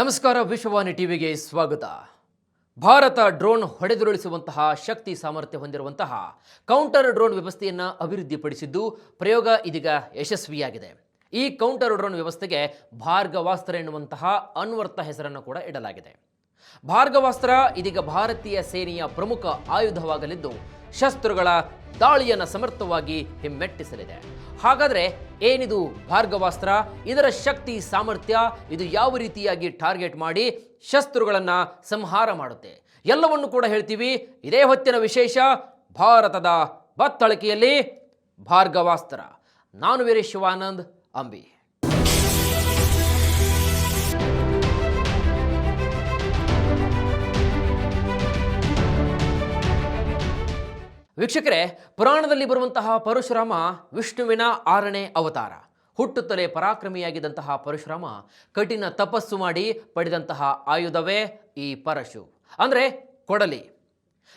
ನಮಸ್ಕಾರ, ವಿಶ್ವವಾಣಿ ಟಿವಿಗೆ ಸ್ವಾಗತ. ಭಾರತ ಡ್ರೋನ್ ಹೊಡೆದುರುಳಿಸುವಂತಹ ಶಕ್ತಿ ಸಾಮರ್ಥ್ಯ ಹೊಂದಿರುವಂತಹ ಕೌಂಟರ್ ಡ್ರೋನ್ ವ್ಯವಸ್ಥೆಯನ್ನು ಅಭಿವೃದ್ಧಿಪಡಿಸಿದ್ದು ಪ್ರಯೋಗ ಇದೀಗ ಯಶಸ್ವಿಯಾಗಿದೆ. ಈ ಕೌಂಟರ್ ಡ್ರೋನ್ ವ್ಯವಸ್ಥೆಗೆ ಭಾರ್ಗವಾಸ್ತ್ರ ಎನ್ನುವಂತಹ ಅನ್ವರ್ಥ ಹೆಸರನ್ನು ಕೂಡ ಇಡಲಾಗಿದೆ. ಭಾರ್ಗವಾಸ್ತ್ರ ಇದೀಗ ಭಾರತೀಯ ಸೇನೆಯ ಪ್ರಮುಖ ಆಯುಧವಾಗಲಿದ್ದು ಶಸ್ತ್ರಗಳ ದಾಳಿಯನ್ನು ಸಮರ್ಥವಾಗಿ ಹಿಮ್ಮೆಟ್ಟಿಸಲಿದೆ. ಹಾಗಾದರೆ ಏನಿದು ಭಾರ್ಗವಾಸ್ತ್ರ, ಇದರ ಶಕ್ತಿ ಸಾಮರ್ಥ್ಯ, ಇದು ಯಾವ ರೀತಿಯಾಗಿ ಟಾರ್ಗೆಟ್ ಮಾಡಿ ಶಸ್ತ್ರಗಳನ್ನು ಸಂಹಾರ ಮಾಡುತ್ತೆ ಎಲ್ಲವನ್ನು ಕೂಡ ಹೇಳ್ತೀವಿ. ಇದೇ ಹೊತ್ತಿನ ವಿಶೇಷ, ಭಾರತದ ಬತ್ತಳಿಕೆಯಲ್ಲಿ ಭಾರ್ಗವಾಸ್ತ್ರ. ನಾನು ವೀರೇಶ್ ಶಿವಾನಂದ್ ಅಂಬಿ. ವೀಕ್ಷಕರೇ, ಪುರಾಣದಲ್ಲಿ ಬರುವಂತಹ ಪರಶುರಾಮ ವಿಷ್ಣುವಿನ 6ನೇ ಅವತಾರ. ಹುಟ್ಟುತ್ತಲೇ ಪರಾಕ್ರಮಿಯಾಗಿದ್ದಂತಹ ಪರಶುರಾಮ ಕಠಿಣ ತಪಸ್ಸು ಮಾಡಿ ಪಡೆದಂತಹ ಆಯುಧವೇ ಈ ಪರಶು, ಅಂದರೆ ಕೊಡಲಿ.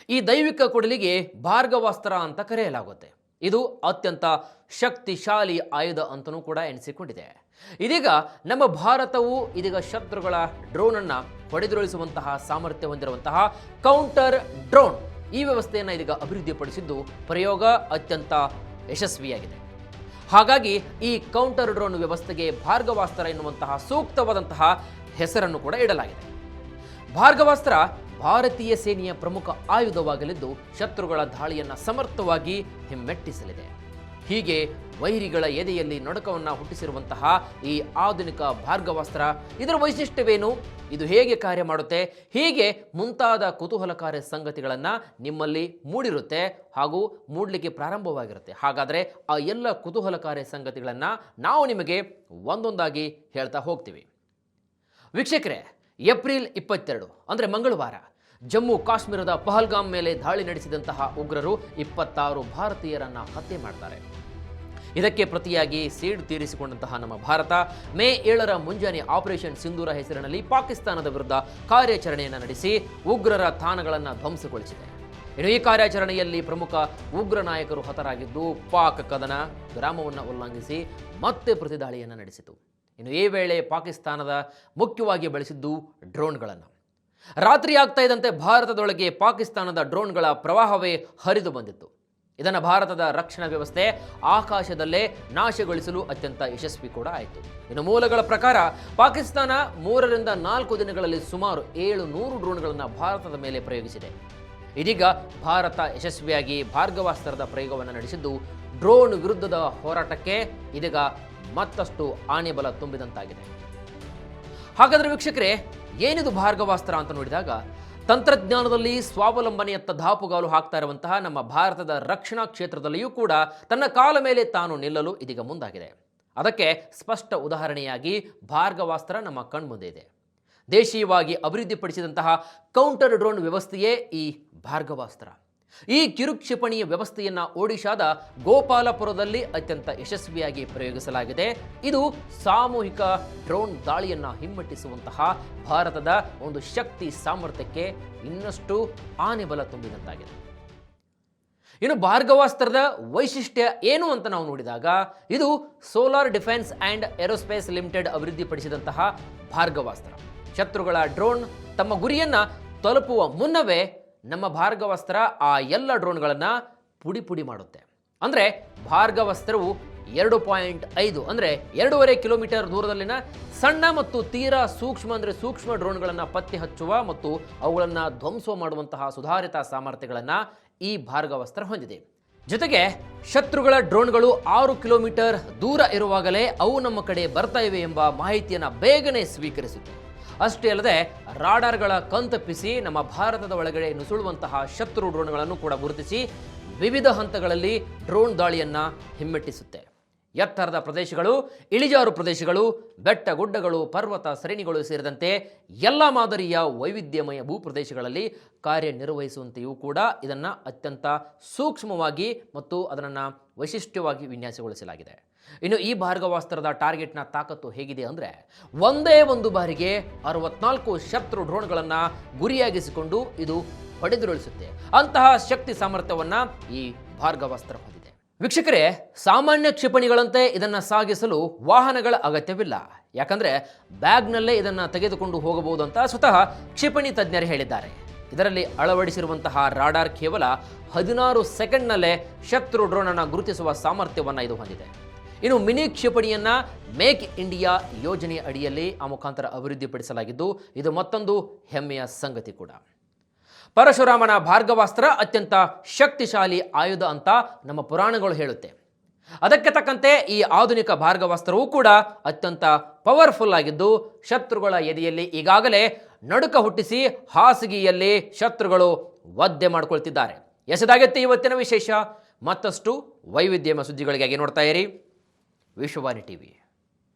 ಈ ದೈವಿಕ ಕೊಡಲಿಗೆ ಭಾರ್ಗವಾಸ್ತ್ರ ಅಂತ ಕರೆಯಲಾಗುತ್ತೆ. ಇದು ಅತ್ಯಂತ ಶಕ್ತಿಶಾಲಿ ಆಯುಧ ಅಂತಲೂ ಕೂಡ ಎನಿಸಿಕೊಂಡಿದೆ. ಇದೀಗ ನಮ್ಮ ಭಾರತವು ಇದೀಗ ಶತ್ರುಗಳ ಡ್ರೋನನ್ನು ಹೊಡೆದುರುಳಿಸುವಂತಹ ಸಾಮರ್ಥ್ಯ ಹೊಂದಿರುವಂತಹ ಕೌಂಟರ್ ಡ್ರೋನ್ ಈ ವ್ಯವಸ್ಥೆಯನ್ನು ಇದೀಗ ಅಭಿವೃದ್ಧಿಪಡಿಸಿದ್ದು ಪ್ರಯೋಗ ಅತ್ಯಂತ ಯಶಸ್ವಿಯಾಗಿದೆ. ಹಾಗಾಗಿ ಈ ಕೌಂಟರ್ ಡ್ರೋನ್ ವ್ಯವಸ್ಥೆಗೆ ಭಾರ್ಗವಾಸ್ತ್ರ ಎನ್ನುವಂತಹ ಸೂಕ್ತವಾದಂತಹ ಹೆಸರನ್ನು ಕೂಡ ಇಡಲಾಗಿದೆ. ಭಾರ್ಗವಾಸ್ತ್ರ ಭಾರತೀಯ ಸೇನೆಯ ಪ್ರಮುಖ ಆಯುಧವಾಗಲಿದ್ದು ಶತ್ರುಗಳ ದಾಳಿಯನ್ನು ಸಮರ್ಥವಾಗಿ ಹಿಮ್ಮೆಟ್ಟಿಸಲಿದೆ. ಹೀಗೆ ವೈರಿಗಳ ಎದೆಯಲ್ಲಿ ನಡುಕವನ್ನು ಹುಟ್ಟಿಸಿರುವಂತಹ ಈ ಆಧುನಿಕ ಭಾರ್ಗವಾಸ್ತ್ರ, ಇದರ ವೈಶಿಷ್ಟ್ಯವೇನು, ಇದು ಹೇಗೆ ಕಾರ್ಯ ಮಾಡುತ್ತೆ, ಹೀಗೆ ಮುಂತಾದ ಕುತೂಹಲಕಾರಿ ಸಂಗತಿಗಳನ್ನು ನಿಮ್ಮಲ್ಲಿ ಮೂಡಿರುತ್ತೆ ಹಾಗೂ ಮೂಡಲಿಕ್ಕೆ ಪ್ರಾರಂಭವಾಗಿರುತ್ತೆ. ಹಾಗಾದರೆ ಆ ಎಲ್ಲ ಕುತೂಹಲಕಾರಿ ಸಂಗತಿಗಳನ್ನು ನಾವು ನಿಮಗೆ ಒಂದೊಂದಾಗಿ ಹೇಳ್ತಾ ಹೋಗ್ತೀವಿ. ವೀಕ್ಷಕರೇ, ಏಪ್ರಿಲ್ 22 ಅಂದರೆ ಮಂಗಳವಾರ ಜಮ್ಮು ಕಾಶ್ಮೀರದ ಪಹಲ್ಗಾಮ್ ಮೇಲೆ ದಾಳಿ ನಡೆಸಿದಂತಹ ಉಗ್ರರು 26 ಭಾರತೀಯರನ್ನು ಹತ್ಯೆ ಮಾಡ್ತಾರೆ. ಇದಕ್ಕೆ ಪ್ರತಿಯಾಗಿ ಸೇಡು ತೀರಿಸಿಕೊಂಡಂತಹ ನಮ್ಮ ಭಾರತ ಮೇ 7ರ ಮುಂಜಾನೆ ಆಪರೇಷನ್ ಸಿಂಧೂರ ಹೆಸರಿನಲ್ಲಿ ಪಾಕಿಸ್ತಾನದ ವಿರುದ್ಧ ಕಾರ್ಯಾಚರಣೆಯನ್ನು ನಡೆಸಿ ಉಗ್ರರ ತಾಣಗಳನ್ನು ಧ್ವಂಸಗೊಳಿಸಿದೆ. ಇನ್ನು ಈ ಕಾರ್ಯಾಚರಣೆಯಲ್ಲಿ ಪ್ರಮುಖ ಉಗ್ರ ನಾಯಕರು ಹತರಾಗಿದ್ದು ಪಾಕ್ ಕದನ ವಿರಾಮವನ್ನು ಉಲ್ಲಂಘಿಸಿ ಮತ್ತೆ ಪ್ರತಿದಾಳಿಯನ್ನು ನಡೆಸಿತು. ಇನ್ನು ಈ ವೇಳೆ ಪಾಕಿಸ್ತಾನದ ಮುಖ್ಯವಾಗಿ ಬಳಸಿದ್ದು ಡ್ರೋನ್ಗಳನ್ನು. ರಾತ್ರಿ ಆಗ್ತಾ ಇದ್ದಂತೆ ಭಾರತದೊಳಗೆ ಪಾಕಿಸ್ತಾನದ ಡ್ರೋನ್ಗಳ ಪ್ರವಾಹವೇ ಹರಿದು ಬಂದಿತ್ತು. ಇದನ್ನು ಭಾರತದ ರಕ್ಷಣಾ ವ್ಯವಸ್ಥೆ ಆಕಾಶದಲ್ಲೇ ನಾಶಗೊಳಿಸಲು ಅತ್ಯಂತ ಯಶಸ್ವಿ ಕೂಡ ಆಯಿತು. ಇನ್ನು ಮೂಲಗಳ ಪ್ರಕಾರ ಪಾಕಿಸ್ತಾನ 3ರಿಂದ 4 ದಿನಗಳಲ್ಲಿ ಸುಮಾರು 700 ಡ್ರೋನ್ಗಳನ್ನು ಭಾರತದ ಮೇಲೆ ಪ್ರಯೋಗಿಸಿದೆ. ಇದೀಗ ಭಾರತ ಯಶಸ್ವಿಯಾಗಿ ಭಾರ್ಗವಾಸ್ತ್ರದ ಪ್ರಯೋಗವನ್ನು ನಡೆಸಿದ್ದು ಡ್ರೋನ್ ವಿರುದ್ಧದ ಹೋರಾಟಕ್ಕೆ ಇದೀಗ ಮತ್ತಷ್ಟು ಆನೆಬಲ ತುಂಬಿದಂತಾಗಿದೆ. ಹಾಗಾದರೆ ವೀಕ್ಷಕರೇ, ಏನಿದು ಭಾರ್ಗವಾಸ್ತ್ರ ಅಂತ ನೋಡಿದಾಗ ತಂತ್ರಜ್ಞಾನದಲ್ಲಿ ಸ್ವಾವಲಂಬನೆಯತ್ತ ದಾಪುಗಾಲು ಹಾಕ್ತಾ ಇರುವಂತಹ ನಮ್ಮ ಭಾರತದ ರಕ್ಷಣಾ ಕ್ಷೇತ್ರದಲ್ಲಿಯೂ ಕೂಡ ತನ್ನ ಕಾಲ ಮೇಲೆ ತಾನು ನಿಲ್ಲಲು ಇದೀಗ ಮುಂದಾಗಿದೆ. ಅದಕ್ಕೆ ಸ್ಪಷ್ಟ ಉದಾಹರಣೆಯಾಗಿ ಭಾರ್ಗವಾಸ್ತ್ರ ನಮ್ಮ ಕಣ್ಮುಂದೆ ಇದೆ. ದೇಶೀಯವಾಗಿ ಅಭಿವೃದ್ಧಿಪಡಿಸಿದಂತಹ ಕೌಂಟರ್ ಡ್ರೋನ್ ವ್ಯವಸ್ಥೆಯೇ ಈ ಭಾರ್ಗವಾಸ್ತ್ರ. ಈ ಕಿರುಕ್ಷಿಪಣಿಯ ವ್ಯವಸ್ಥೆಯನ್ನು ಒಡಿಶಾದ ಗೋಪಾಲಪುರದಲ್ಲಿ ಅತ್ಯಂತ ಯಶಸ್ವಿಯಾಗಿ ಪ್ರಯೋಗಿಸಲಾಗಿದೆ. ಇದು ಸಾಮೂಹಿಕ ಡ್ರೋನ್ ದಾಳಿಯನ್ನು ಹಿಮ್ಮೆಟ್ಟಿಸುವಂತಹ ಭಾರತದ ಒಂದು ಶಕ್ತಿ ಸಾಮರ್ಥ್ಯಕ್ಕೆ ಇನ್ನಷ್ಟು ಆನೆಬಲ ತುಂಬಿದಂತಾಗಿದೆ. ಇನ್ನು ಭಾರ್ಗವಾಸ್ತ್ರದ ವೈಶಿಷ್ಟ್ಯ ಏನು ಅಂತ ನಾವು ನೋಡಿದಾಗ, ಇದು solar defence and aerospace limited ಅಭಿವೃದ್ಧಿಪಡಿಸಿದಂತಹ ಭಾರ್ಗವಾಸ್ತ್ರ. ಶತ್ರುಗಳ ಡ್ರೋನ್ ತಮ್ಮ ಗುರಿಯನ್ನು ತಲುಪುವ ಮುನ್ನವೇ ನಮ್ಮ ಭಾರ್ಗವಾಸ್ತ್ರ ಆ ಎಲ್ಲ ಡ್ರೋನ್ಗಳನ್ನು ಪುಡಿ ಮಾಡುತ್ತೆ. ಅಂದರೆ ಭಾರ್ಗವಾಸ್ತ್ರವು 2.5 ಅಂದರೆ 2.5 ಕಿಲೋಮೀಟರ್ ದೂರದಲ್ಲಿನ ಸಣ್ಣ ಮತ್ತು ತೀರಾ ಸೂಕ್ಷ್ಮ ಡ್ರೋನ್ಗಳನ್ನು ಪತ್ತೆ ಹಚ್ಚುವ ಮತ್ತು ಅವುಗಳನ್ನು ಧ್ವಂಸ ಮಾಡುವಂತಹ ಸುಧಾರಿತ ಸಾಮರ್ಥ್ಯಗಳನ್ನು ಈ ಭಾರ್ಗವಾಸ್ತ್ರ ಹೊಂದಿದೆ. ಜೊತೆಗೆ ಶತ್ರುಗಳ ಡ್ರೋನ್ಗಳು 6 ಕಿಲೋಮೀಟರ್ ದೂರ ಇರುವಾಗಲೇ ಅವು ನಮ್ಮ ಕಡೆ ಬರ್ತಾ ಇವೆ ಎಂಬ ಮಾಹಿತಿಯನ್ನು ಬೇಗನೆ ಸ್ವೀಕರಿಸುತ್ತೆ. ಅಷ್ಟೇ ಅಲ್ಲದೆ ರಾಡಾರ್ಗಳ ಕಣ್ತಪ್ಪಿಸಿ ನಮ್ಮ ಭಾರತದ ಒಳಗಡೆ ನುಸುಳುವಂತಹ ಶತ್ರು ಡ್ರೋನ್ಗಳನ್ನು ಕೂಡ ಗುರುತಿಸಿ ವಿವಿಧ ಹಂತಗಳಲ್ಲಿ ಡ್ರೋನ್ ದಾಳಿಯನ್ನು ಹಿಮ್ಮೆಟ್ಟಿಸುತ್ತೆ. ಎತ್ತರದ ಪ್ರದೇಶಗಳು, ಇಳಿಜಾರು ಪ್ರದೇಶಗಳು, ಬೆಟ್ಟ ಗುಡ್ಡಗಳು, ಪರ್ವತ ಶ್ರೇಣಿಗಳು ಸೇರಿದಂತೆ ಎಲ್ಲ ಮಾದರಿಯ ವೈವಿಧ್ಯಮಯ ಭೂಪ್ರದೇಶಗಳಲ್ಲಿ ಕಾರ್ಯನಿರ್ವಹಿಸುವಂತೆಯೂ ಕೂಡ ಇದನ್ನು ಅತ್ಯಂತ ಸೂಕ್ಷ್ಮವಾಗಿ ಮತ್ತು ಅದನ್ನು ವೈಶಿಷ್ಟ್ಯವಾಗಿ ವಿನ್ಯಾಸಗೊಳಿಸಲಾಗಿದೆ. ಇನ್ನು ಈ ಭಾರ್ಗವಾಸ್ತ್ರದ ಟಾರ್ಗೆಟ್ನ ತಾಕತ್ತು ಹೇಗಿದೆ ಅಂದರೆ, ಒಂದೇ ಒಂದು ಬಾರಿಗೆ 64 ಶತ್ರು ಡ್ರೋನ್ಗಳನ್ನು ಗುರಿಯಾಗಿಸಿಕೊಂಡು ಇದು ಹೊಡೆದುರುಳಿಸುತ್ತೆ. ಅಂತಹ ಶಕ್ತಿ ಸಾಮರ್ಥ್ಯವನ್ನು ಈ ಭಾರ್ಗವಾಸ್ತ್ರ ಹೊಂದಿದೆ. ವೀಕ್ಷಕರೇ, ಸಾಮಾನ್ಯ ಕ್ಷಿಪಣಿಗಳಂತೆ ಇದನ್ನು ಸಾಗಿಸಲು ವಾಹನಗಳ ಅಗತ್ಯವಿಲ್ಲ. ಯಾಕಂದರೆ ಬ್ಯಾಗ್ನಲ್ಲೇ ಇದನ್ನು ತೆಗೆದುಕೊಂಡು ಹೋಗಬಹುದು ಅಂತ ಸ್ವತಃ ಕ್ಷಿಪಣಿ ತಜ್ಞರು ಹೇಳಿದ್ದಾರೆ. ಇದರಲ್ಲಿ ಅಳವಡಿಸಿರುವಂತಹ ರಾಡಾರ್ ಕೇವಲ 16 ಸೆಕೆಂಡ್ನಲ್ಲೇ ಶತ್ರು ಡ್ರೋನನ್ನು ಗುರುತಿಸುವ ಸಾಮರ್ಥ್ಯವನ್ನು ಇದು ಹೊಂದಿದೆ. ಇನ್ನು ಮಿನಿ ಕ್ಷಿಪಣಿಯನ್ನು ಮೇಕ್ ಇಂಡಿಯಾ ಯೋಜನೆಯ ಅಡಿಯಲ್ಲಿ ಆ ಮುಖಾಂತರ ಅಭಿವೃದ್ಧಿಪಡಿಸಲಾಗಿದ್ದು, ಇದು ಮತ್ತೊಂದು ಹೆಮ್ಮೆಯ ಸಂಗತಿ ಕೂಡ. ಪರಶುರಾಮನ ಭಾರ್ಗವಾಸ್ತ್ರ ಅತ್ಯಂತ ಶಕ್ತಿಶಾಲಿ ಆಯುಧ ಅಂತ ನಮ್ಮ ಪುರಾಣಗಳು ಹೇಳುತ್ತೆ. ಅದಕ್ಕೆ ತಕ್ಕಂತೆ ಈ ಆಧುನಿಕ ಭಾರ್ಗವಾಸ್ತ್ರವೂ ಕೂಡ ಅತ್ಯಂತ ಪವರ್ಫುಲ್ ಆಗಿದ್ದು, ಶತ್ರುಗಳ ಎದೆಯಲ್ಲಿ ಈಗಾಗಲೇ ನಡುಕ ಹುಟ್ಟಿಸಿ ಹಾಸಿಗೆಯಲ್ಲಿ ಶತ್ರುಗಳು ಒದ್ದೆ ಮಾಡಿಕೊಳ್ತಿದ್ದಾರೆ. ಎಸೆದಾಗತ್ತೆ ಇವತ್ತಿನ ವಿಶೇಷ. ಮತ್ತಷ್ಟು ವೈವಿಧ್ಯಮಯ ಸುದ್ದಿಗಳಿಗಾಗಿ ನೋಡ್ತಾ ಇರಿ ವಿಶ್ವವಾಣಿ ಟಿವಿ.